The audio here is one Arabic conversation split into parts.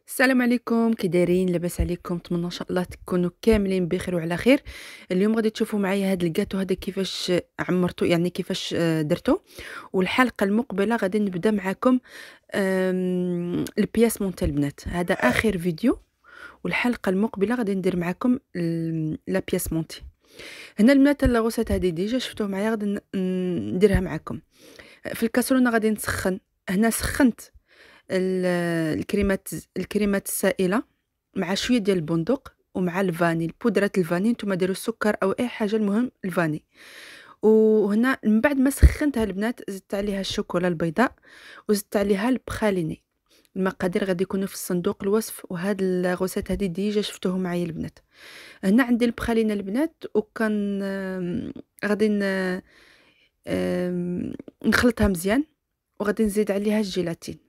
السلام عليكم، كي دايرين؟ لاباس عليكم؟ نتمنى ان شاء الله تكونوا كاملين بخير وعلى خير. اليوم غادي تشوفوا معايا هذا الكاتو هذا كيفاش عمرتو، يعني كيفاش درتو. والحلقه المقبله غادي نبدا معاكم البياس مونتال البنات. هذا اخر فيديو، والحلقه المقبله غادي ندير معاكم لا بياس مونتي. هنا البنات اللاغوسات هذه ديجا شفتوه معايا، غادي نديرها معاكم. في الكاسرونه غادي نسخن. هنا سخنت الكريمات الكريمات السائله مع شويه ديال البندق ومع الفاني، بودره الفاني. نتوما ديروا السكر او اي حاجه، المهم الفاني. وهنا من بعد ما سخنتها البنات زدت عليها الشوكولا البيضاء وزدت عليها البخاليني. المقادير غادي يكونوا في صندوق الوصف، وهاد الغوسات هذه ديجا شفتوهم معايا البنات. هنا عندي البخالينه البنات، وكان غادي نخلطها مزيان، وغادي نزيد عليها الجيلاتين.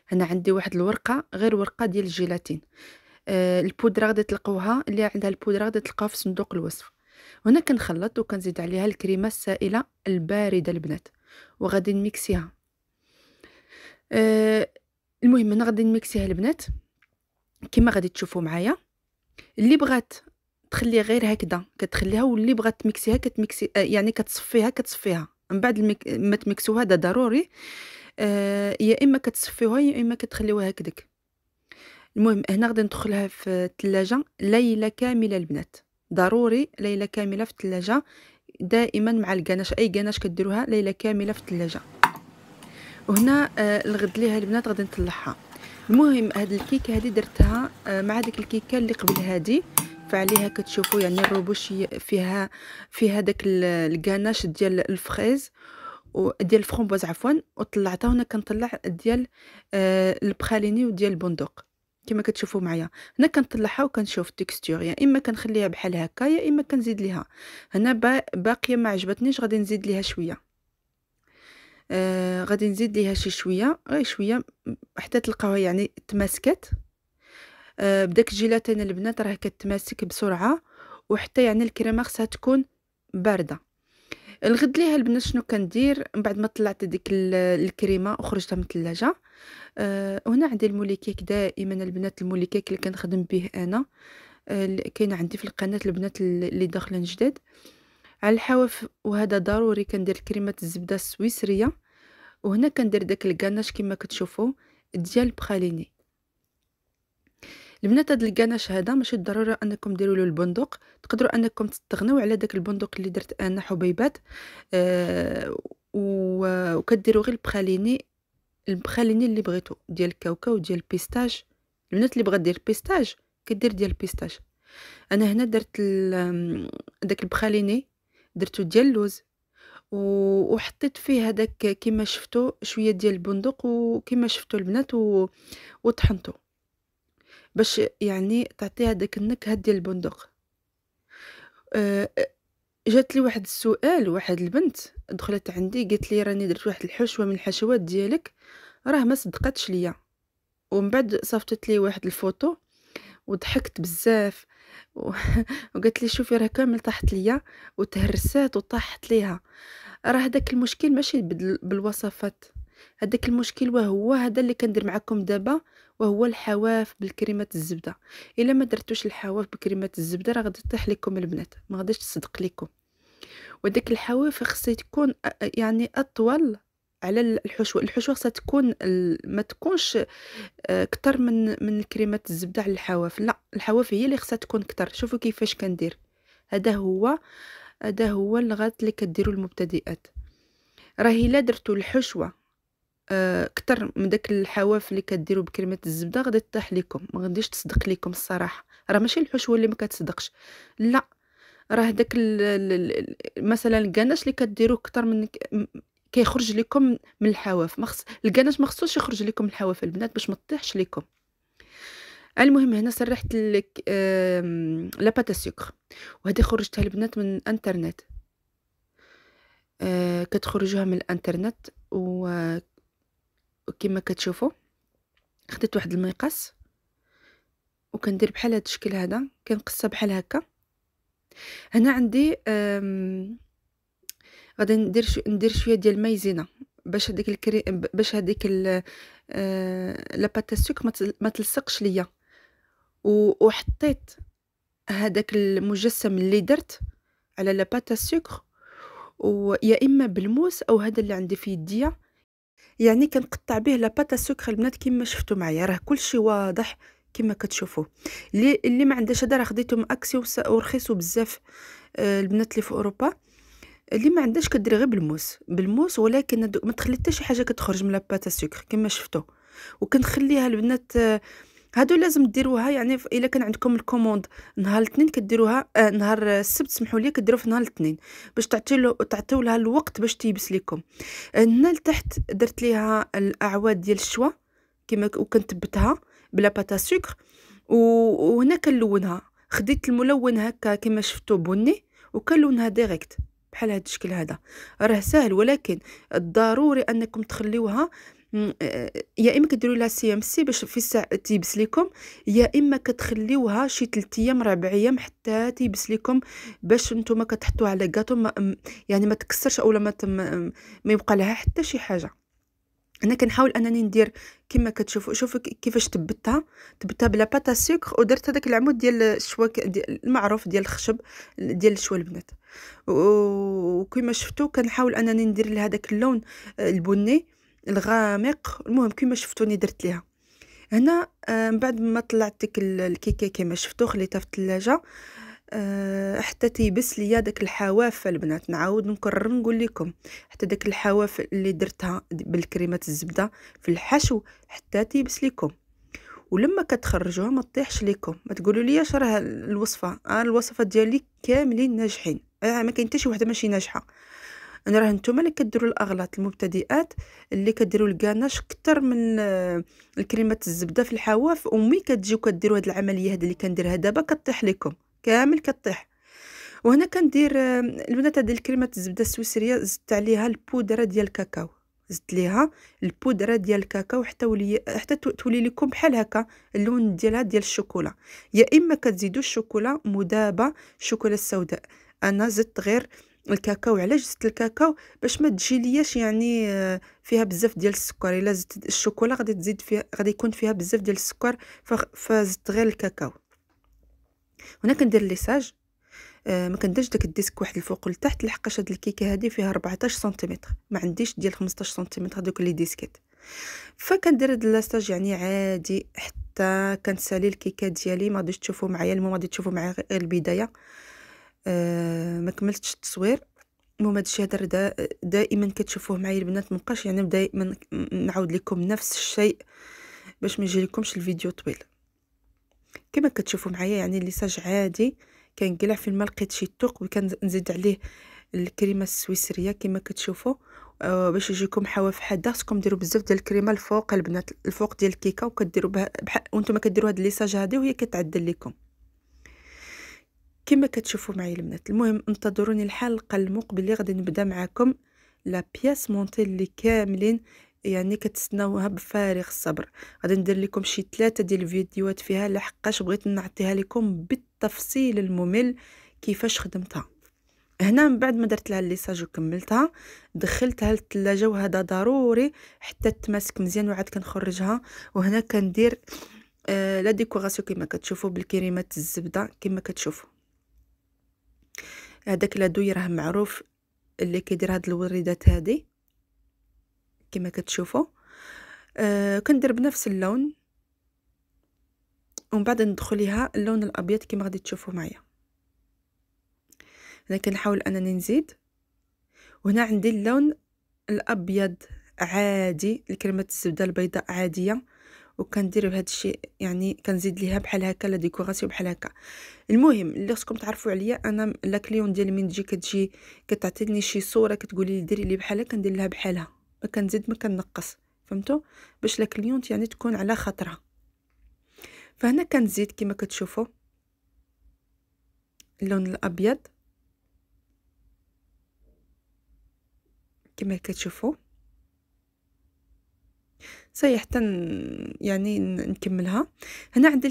هنا عندي واحد الورقه، غير ورقه ديال الجيلاتين. البودره غادي تلقوها، اللي عندها البودره غادي تلقاها في صندوق الوصف. هنا كنخلط وكنزيد عليها الكريمه السائله البارده البنات، وغادي نميكسيها. آه المهم هنا غادي نميكسيها البنات كما غادي تشوفوا معايا. اللي بغات تخليها غير هكذا كتخليها، واللي بغات تميكسيها كتميكسي، يعني كتصفيها من بعد ما تميكسوها. هذا ضروري. يا اما كتصفيوها يا اما كتخليوها هكذاك. المهم هنا غادي ندخلها في الثلاجه ليله كامله البنات، ضروري ليله كامله في الثلاجه دائما مع الكناش. اي كناش كديروها ليله كامله في الثلاجه. وهنا الغد ليها البنات غادي نطلعها. المهم هاد الكيكه هذه درتها مع ديك الكيكه اللي قبل هذه، فعليها كتشوفوا يعني الروبوش فيها داك الكناش ديال الفريز وديال الفرomboise عفوا. وطلعتها هنا كنطلع ديال البخاليني وديال البندق كما كتشوفوا معايا. هنا كنطلعها وكنشوف التكستور، يا اما كنخليها بحال هكا يا اما كنزيد ليها. هنا باقيه ما عجبتنيش، غادي نزيد ليها شويه. غادي نزيد ليها شي شويه، غير شويه حتى تلقاوها يعني تماسكت. بداك الجيلاتين البنات راه كتماسك بسرعه، وحتى يعني الكريمه خصها تكون بارده. الغد ليها البنات شنو كندير من بعد ما طلعت ديك الكريمه وخرجتها من الثلاجه. وهنا عندي الموليكيك، دائما البنات الموليكيك اللي كنخدم به انا، كاينه عندي في القناه البنات اللي داخلين جداد على الحواف. وهذا ضروري كندير كريمه الزبده السويسريه. وهنا كندير داك الكاناش كما كتشوفوا ديال بخاليني البنات. هذا الكاناش هذا ماشي ضروري انكم ديروا له البندق، تقدروا انكم تستغنوا على داك البندق اللي درت انا حبيبات. وكديروا غير البخاليني اللي بغيتو ديال الكاوكاو وديال البيستاج. البنات اللي بغات دير بيستاج كدير ديال البيستاج. انا هنا درت داك البخاليني درتو ديال اللوز، وحطيت فيه هذاك كما شفتوا شويه ديال البندق، وكما شفتوا البنات وطحنته باش يعني تعطيها داك النكهه ديال البندق. أه جات لي واحد السؤال، واحد البنت دخلت عندي قالت لي راني درت واحد الحشوه من الحشوات ديالك راه ما صدقتش ليا. ومن بعد صيفطت لي واحد الفوتو وضحكت بزاف و... وقالت لي شوفي راه كامل طاحت ليا وتهرسات وطاحت ليها. راه داك المشكل ماشي بالوصفات، هذاك المشكل وهو هذا اللي كندير معكم دابا، وهو الحواف بالكريمه الزبده. الا ما درتوش الحواف بكريمه الزبده راه غادي تطيح لكم البنات، ما غاديش تصدق لكم. وداك الحواف خصها تكون يعني اطول على الحشوه. الحشوه خصها تكون ما تكونش كتر من كريمه الزبده على الحواف. لا، الحواف هي اللي خصها تكون كتر. شوفوا كيفاش كندير. هذا هو الغلط اللي كديروا المبتدئات. راه الا درتوا الحشوه كتر من داك الحواف اللي كديروا بكريمه الزبده غادي تطيح لكم، ما غاديش تصدق لكم الصراحه. راه ماشي الحشوه اللي ما كتصدقش، لا، راه داك مثلا الكناش اللي كديروه كتر من كيخرج لكم من الحواف. الكناش ما خصوش يخرج لكم من الحواف البنات باش ما تطيحش لكم. المهم هنا سرحت لك لا باتا سكر، وهذه خرجتها البنات من الانترنت. كتخرجوها من الانترنت وكما كتشوفوا خديت واحد المقص وكندير بحال هذا الشكل هذا، كنقصها بحال هكا. هنا عندي غادي ندير شويه ديال المايزينا باش هذيك باش هذيك لا بات السكر ما تلصقش ليا، وحطيت هذاك المجسم اللي درت على لا بات السكر، ويا إما بالموس أو هذا اللي عندي في يديا، يعني كنقطّع به لا بات السكر البنات كيما شفتوا معايا، راه كلشي واضح كيما كتشوفوا. اللي ما عندهاش هذا راه خديته من أكسيو ورخيصو بزاف البنات اللي في أوروبا. اللي ما عندهاش كديري غير بالموس، ولكن ما تخلي حتى شي حاجة كتخرج من لا بات السكر كيما شفتوا. وكنخليها البنات هادو لازم ديروها، يعني إلا كان عندكم الكوموند نهار الاثنين كديروها، نهار السبت سمحوا لي كديروا في نهار الاثنين باش تعطيو لها الوقت باش تيبس لكم. هنا لتحت درت ليها الأعواد ديال الشوا كيما وكنثبتها بلا باتا سكر، وهنا كنلونها، خديت الملون هكا كيما شفتوا بني وكنلونها ديريكت بحال هذا الشكل هذا. راه ساهل، ولكن الضروري انكم تخليوها يا اما كديروا لها سي ام سي باش في الساعه تيبس لكم، يا اما كتخليوها شي 3 ايام 4 ايام حتى تيبس لكم، باش نتوما كتحطوها على كاطو يعني ما تكسرش اولا ما يبقى لها حتى شي حاجه. انا كنحاول انني ندير كما كتشوفوا، شوفوا كيفاش تبتها بلا باتا سكر، ودرت هذاك العمود ديال الشوا المعروف ديال الخشب ديال الشوا البنات، وكما شفتوا كنحاول انني ندير لها هذاك اللون البني الغامق. المهم كما شفتوني درت ليها هنا. من بعد ما طلعت ديك الكيكه كما شفتوا خليتها في الثلاجه حتى تيبس ليا داك الحواف البنات. نعاود نكرر نقول لكم، حتى داك الحواف اللي درتها بالكريمه الزبده في الحشو حتى تيبس لكم. ولما كتخرجوها ما تطيحش لكم، ما تقولوا لي راه الوصفه الوصفات ديالي كاملين ناجحين، ما كاين حتى شي وحده ماشي ناجحه. انا راه نتوما اللي كديروا الاغلاط المبتدئات اللي كديروا الكاناش اكثر من الكريمه الزبده في الحواف، ومي كتجيو كديروا هاد العمليه هاد اللي كنديرها دابا كطيح لكم كامل كطيح. وهنا كندير البنات هاد الكريمه الزبده السويسريه زدت عليها البودره ديال الكاكاو، زدت ليها البودره ديال الكاكاو حتى تولي لكم بحال هكا اللون ديالها ديال الشوكولا. يا اما كتزيدوا الشوكولا مذابه، الشوكولا السوداء. انا زدت غير الكاكاو. علاش زدت الكاكاو؟ باش ما تجي لياش يعني فيها بزاف ديال السكر. الا زدت الشوكولا غادي تزيد فيها، غادي يكون فيها بزاف ديال السكر، فزدت غير الكاكاو. هنا كندير ليساج، ما كنديرش داك الديسك واحد الفوق لتحت، لحقاش هاد الكيكه هذه فيها 14 سنتيمتر، ما عنديش ديال 15 سنتيمتر هذوك لي ديسكيت. فكندير هاد لاصاج يعني عادي حتى كنسالي الكيكه ديالي. ما غاديش تشوفوا معايا، المهم غادي تشوفوا معايا غير البدايه. ما كملتش التصوير. المهم هادشي هذا دائما كتشوفوه معايا البنات، مابقاش يعني دائما نعاود لكم نفس الشيء باش ما يجي لكمش الفيديو طويل. كما كتشوفوا معايا يعني الليساج عادي، كنقلع فين ما لقيت شي ثقب وكنزيد عليه الكريمه السويسريه كما كتشوفوا. باش يجيكم حواف حاده خصكم ديروا بزاف ديال الكريمه الفوق البنات، الفوق ديال الكيكه، وكديروا بها وانتم كديروا هاد الليساج هذه وهي كتعدل لكم كما كتشوفوا معايا البنات. المهم انتظروني الحلقه المقبله، غادي نبدا معكم لا بياس مونتي اللي كاملين يعني كتسناوها بفارغ الصبر. غادي ندير لكم شي 3 ديال الفيديوهات فيها، لحقاش بغيت نعطيها لكم بالتفصيل الممل كيفاش خدمتها. هنا من بعد ما درت لها الليساج وكملتها دخلتها للثلاجه، وهذا ضروري حتى تماسك مزيان، وعاد كنخرجها. وهنا كندير لا ديكوراسيون كما كتشوفوا بالكريمات الزبده كما كتشوفوا. هذاك لادوي راه معروف اللي كيدير هاد الوريدات هذه كما كتشوفوا. كندير بنفس اللون، ومن بعد ندخل ليها اللون الابيض كما غادي تشوفوا معايا. انا كنحاول انني نزيد، وهنا عندي اللون الابيض عادي، الكريمه الزبده البيضاء عاديه، وكندير بهذا الشيء يعني كنزيد ليها بحال هكا لا ديكوراسيون بحال هكا. المهم اللي خصكم تعرفوا عليا، انا لا كليون ديالي من تجي كتعطيني شي صوره كتقولي لي ديري لي بحالها، كندير لها بحالها، ما كنزيد ما كنقص، فهمتوا؟ باش لا كليون يعني تكون على خاطرها. فهنا كنزيد كما كتشوفوا اللون الابيض كما كتشوفوا. صاي حتى يعني نكملها. هنا عندي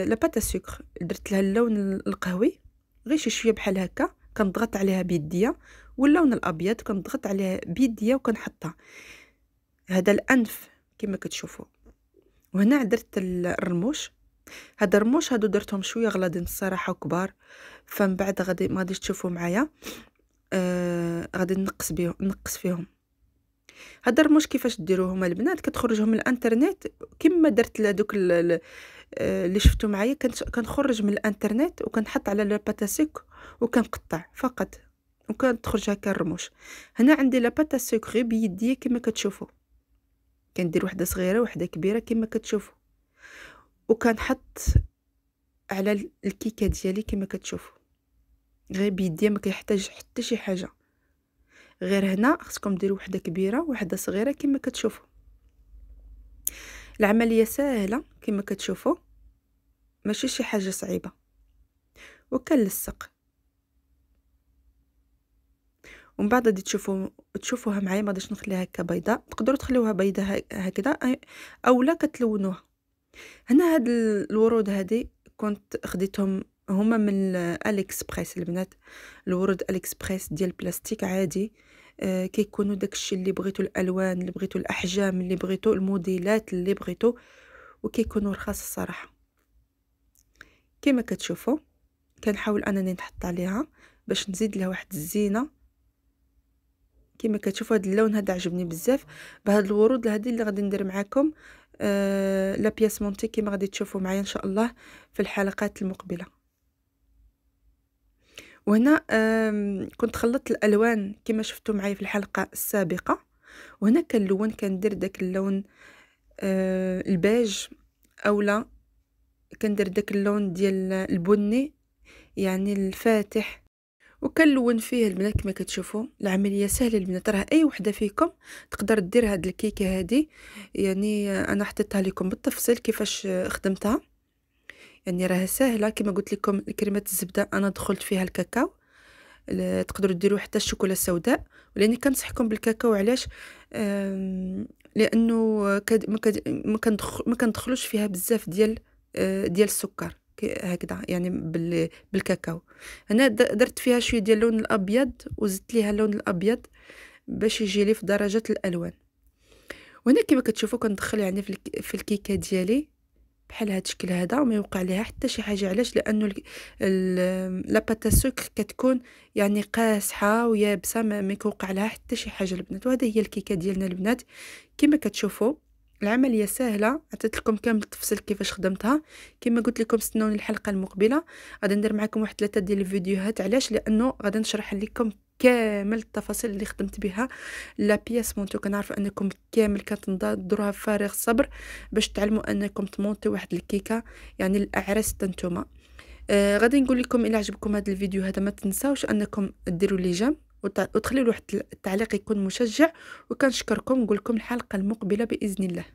لا بات سكر، درت لها اللون القهوي غير شي شويه بحال هكا، كنضغط عليها بيديا، واللون الابيض كنضغط عليه بيديا وكنحطها. هذا الانف كما كتشوفوا. وهنا درت الرموش. هاد الرموش هادو درتهم شويه غلاضين الصراحه وكبار، فمن بعد ما غاديش تشوفوا معايا. غادي نقص فيهم. هاد الرموش كيفاش ديروهم البنات؟ كتخرجهم من الانترنت كما درت لهادوك اللي شفتوا معايا. كنخرج من الانترنت وكنحط على لاباتاسيك وكنقطع فقط، وكتخرج هكا الرموش. هنا عندي لاباتاسيك غير بيديا كما كتشوفوا، كندير وحده صغيره وحده كبيره كما كتشوفوا، وكنحط على الكيكه ديالي كما كتشوفوا غير بيديا، ما كيحتاج حتى شي حاجه. غير هنا خصكم ديروا وحده كبيره وحده صغيره كما كتشوفوا. العمليه سهله كما كتشوفوا، ماشي شي حاجه صعيبه. وكنلصق، ومن بعد غادي تشوفوها معايا. ما غاديش نخليها هكا بيضاء، تقدروا تخليوها بيضاء هكذا اولا كتلونوها. هنا هاد الورود هادي كنت خديتهم هما من اليكسبريس البنات. الورود اليكسبريس ديال البلاستيك عادي. كيكونوا داكشي اللي بغيتو، الالوان اللي بغيتو، الاحجام اللي بغيتو، الموديلات اللي بغيتو، وكيكونوا رخاص الصراحه. كما كتشوفوا كنحاول انني نحط عليها باش نزيد لها واحد الزينه. كما كتشوفوا هذا اللون هذا عجبني بزاف. بهاد الورود هذه اللي غادي ندير معكم لا بياس مونتي كما غادي تشوفوا معايا ان شاء الله في الحلقات المقبله. وهنا كنت خلطت الالوان كما شفتوا معايا في الحلقه السابقه. وهنا كنلون، كندير داك اللون البيج، اولا كندير داك اللون ديال البني يعني الفاتح، وكنلون فيه البنات كما كتشوفوا. العمليه سهله البنات، راه اي وحده فيكم تقدر دير هاد الكيكه هذه. يعني انا حطيتها لكم بالتفصيل كيفاش خدمتها، يعني راه سهله. كما قلت لكم كريمه الزبده انا دخلت فيها الكاكاو، تقدروا ديروا حتى الشوكولا السوداء، ولاني كنصحكم بالكاكاو. علاش؟ لانه ما كندخلوش فيها بزاف ديال السكر هكذا يعني بالكاكاو. انا درت فيها شويه ديال اللون الابيض وزدت ليها اللون الابيض باش يجي لي في درجه الالوان. وهنا كما كتشوفوا كندخل يعني في الكيكه ديالي بحال هذا الشكل هذا، وما يوقع ليها حتى شي حاجه. علاش؟ لانه لا باتا سكر كتكون يعني قاصحه ويابسه، ما كيوقع لها حتى شي حاجه البنات. وهذه هي الكيكه ديالنا البنات كما كتشوفوا. العمليه سهله، عطيت لكم كامل التفصيل كيفاش خدمتها. كما قلت لكم استنوني الحلقه المقبله، غادي ندير معكم واحد 3 ديال الفيديوهات. علاش؟ لانه غادي نشرح لكم كامل التفاصيل اللي خدمت بها لا بياس مونتو. كنعرف انكم كامل كتنتظروها بفارغ الصبر باش تعلموا انكم تمونتي واحد الكيكه يعني الاعراس نتوما. غادي نقول لكم الى عجبكم هذا الفيديو هذا ما تنساوش انكم ديروا لي جيم وتخليوا واحد التعليق يكون مشجع. وكنشكركم، نقول لكم الحلقه المقبله باذن الله.